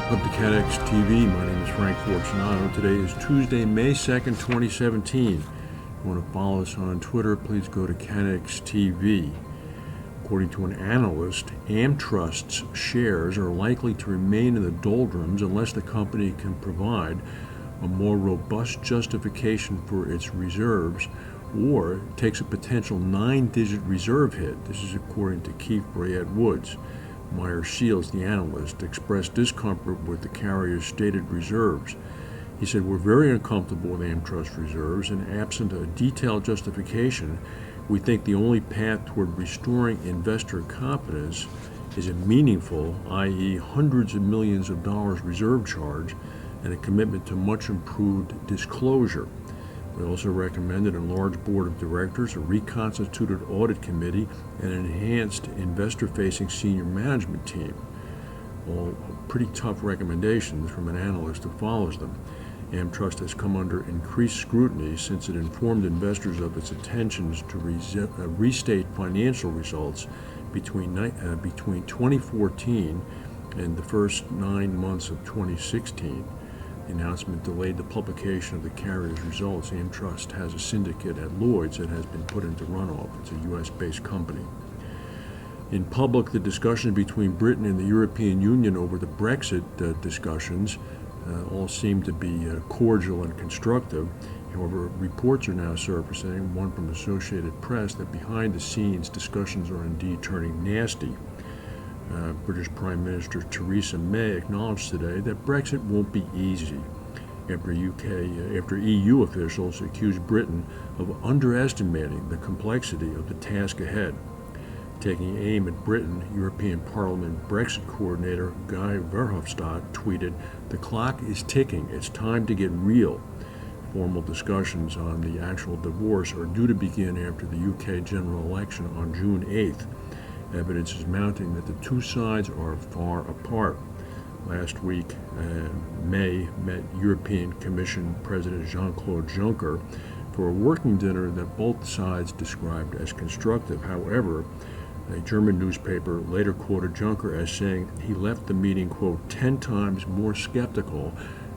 Welcome to CATEX TV. My name is Frank Fortunato. Today is Tuesday, May 2nd, 2017. If you want to follow us on Twitter, please go to CATEX TV. According to an analyst, AmTrust's shares are likely to remain in the doldrums unless the company can provide a more robust justification for its reserves or takes a potential 9-digit reserve hit. This is according to Keefe, Bruyette Woods. Meyer Shields, the analyst, expressed discomfort with the carrier's stated reserves. He said, "We're very uncomfortable with AmTrust reserves, and absent a detailed justification, we think the only path toward restoring investor confidence is a meaningful, i.e. hundreds of millions of dollars reserve charge, and a commitment to much improved disclosure." We also recommended a large board of directors, a reconstituted audit committee, and an enhanced investor-facing senior management team. All pretty tough recommendations from an analyst who follows them. AmTrust has come under increased scrutiny since it informed investors of its intentions to restate financial results between 2014 and the first 9 months of 2016. The announcement delayed the publication of the carrier's results. AmTrust has a syndicate at Lloyd's that has been put into runoff. It's a U.S.-based company. In public, the discussions between Britain and the European Union over the Brexit discussions all seem to be cordial and constructive. However, reports are now surfacing, one from Associated Press, that behind the scenes discussions are indeed turning nasty. British Prime Minister Theresa May acknowledged today that Brexit won't be easy after EU officials accused Britain of underestimating the complexity of the task ahead. Taking aim at Britain, European Parliament Brexit coordinator Guy Verhofstadt tweeted, "The clock is ticking. It's time to get real." Formal discussions on the actual divorce are due to begin after the UK general election on June 8th. Evidence is mounting that the two sides are far apart. Last week, May met European Commission President Jean-Claude Juncker for a working dinner that both sides described as constructive. However, a German newspaper later quoted Juncker as saying he left the meeting, quote, 10 times more skeptical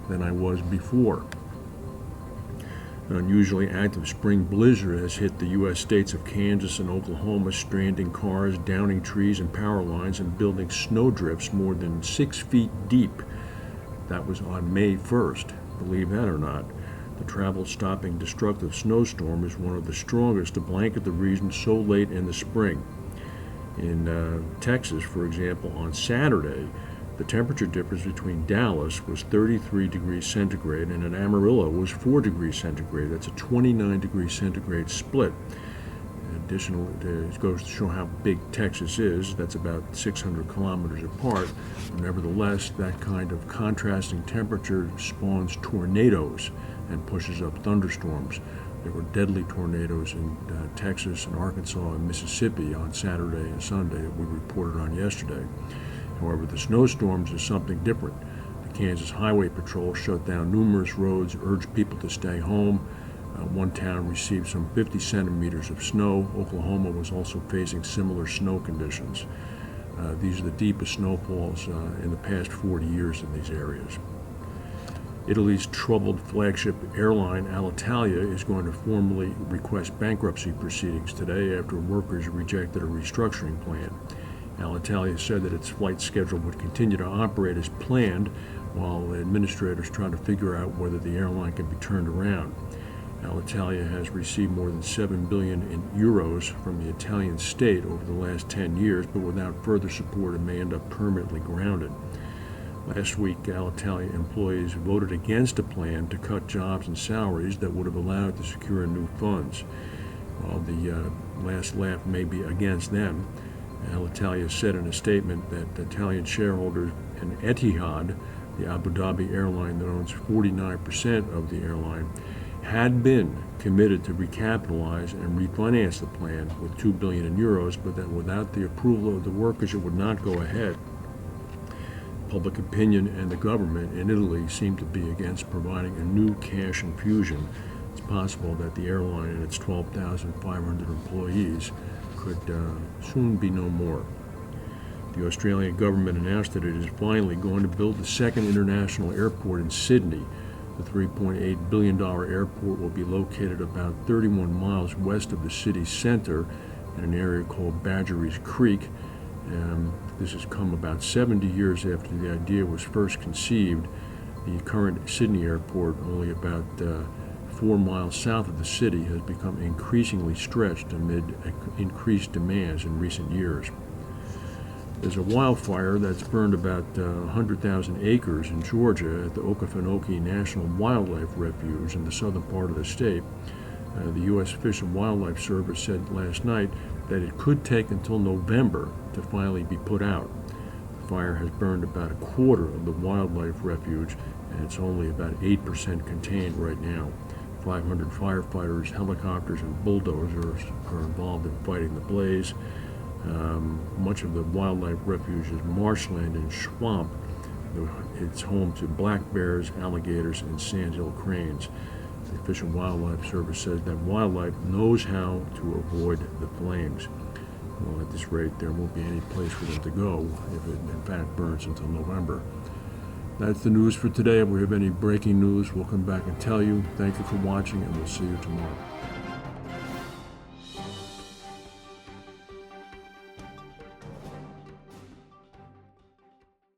than I was before. An unusually active spring blizzard has hit the U.S. states of Kansas and Oklahoma, stranding cars, downing trees and power lines, and building snowdrifts more than 6 feet deep. That was on May 1st. Believe that or not, the travel-stopping destructive snowstorm is one of the strongest to blanket the region so late in the spring. In Texas, for example, on Saturday, the temperature difference between Dallas was 33 degrees centigrade and in Amarillo was 4 degrees centigrade. That's a 29 degrees centigrade split. Additionally, it goes to show how big Texas is. That's about 600 kilometers apart. Nevertheless, that kind of contrasting temperature spawns tornadoes and pushes up thunderstorms. There were deadly tornadoes in Texas and Arkansas and Mississippi on Saturday and Sunday that we reported on yesterday. However, the snowstorms is something different. The Kansas Highway Patrol shut down numerous roads, urged people to stay home. One town received some 50 centimeters of snow. Oklahoma was also facing similar snow conditions. These are the deepest snowfalls in the past 40 years in these areas. Italy's troubled flagship airline Alitalia is going to formally request bankruptcy proceedings today after workers rejected a restructuring plan. Alitalia said that its flight schedule would continue to operate as planned while administrators try to figure out whether the airline can be turned around. Alitalia has received more than 7 billion euros from the Italian state over the last 10 years, but without further support it may end up permanently grounded. Last week, Alitalia employees voted against a plan to cut jobs and salaries that would have allowed it to secure new funds. While the last laugh may be against them, Alitalia said in a statement that Italian shareholders in Etihad, the Abu Dhabi airline that owns 49% of the airline, had been committed to recapitalize and refinance the plan with 2 billion euros, but that without the approval of the workers, it would not go ahead. Public opinion and the government in Italy seem to be against providing a new cash infusion. It's possible that the airline and its 12,500 employees could soon be no more. The Australian government announced that it is finally going to build the second international airport in Sydney. The $3.8 billion airport will be located about 31 miles west of the city center in an area called Badgerys Creek. This has come about 70 years after the idea was first conceived. The current Sydney airport, only about 4 miles south of the city, has become increasingly stretched amid increased demands in recent years. There's a wildfire that's burned about 100,000 acres in Georgia at the Okefenokee National Wildlife Refuge in the southern part of the state. The U.S. Fish and Wildlife Service said last night that it could take until November to finally be put out. The fire has burned about a quarter of the wildlife refuge, and it's only about 8% contained right now. 500 firefighters, helicopters, and bulldozers are involved in fighting the blaze. Much of the wildlife refuge is marshland and swamp. It's home to black bears, alligators, and sandhill cranes. The Fish and Wildlife Service says that wildlife knows how to avoid the flames. Well, at this rate, there won't be any place for them to go if it in fact burns until November. That's the news for today. If we have any breaking news, we'll come back and tell you. Thank you for watching, and we'll see you tomorrow.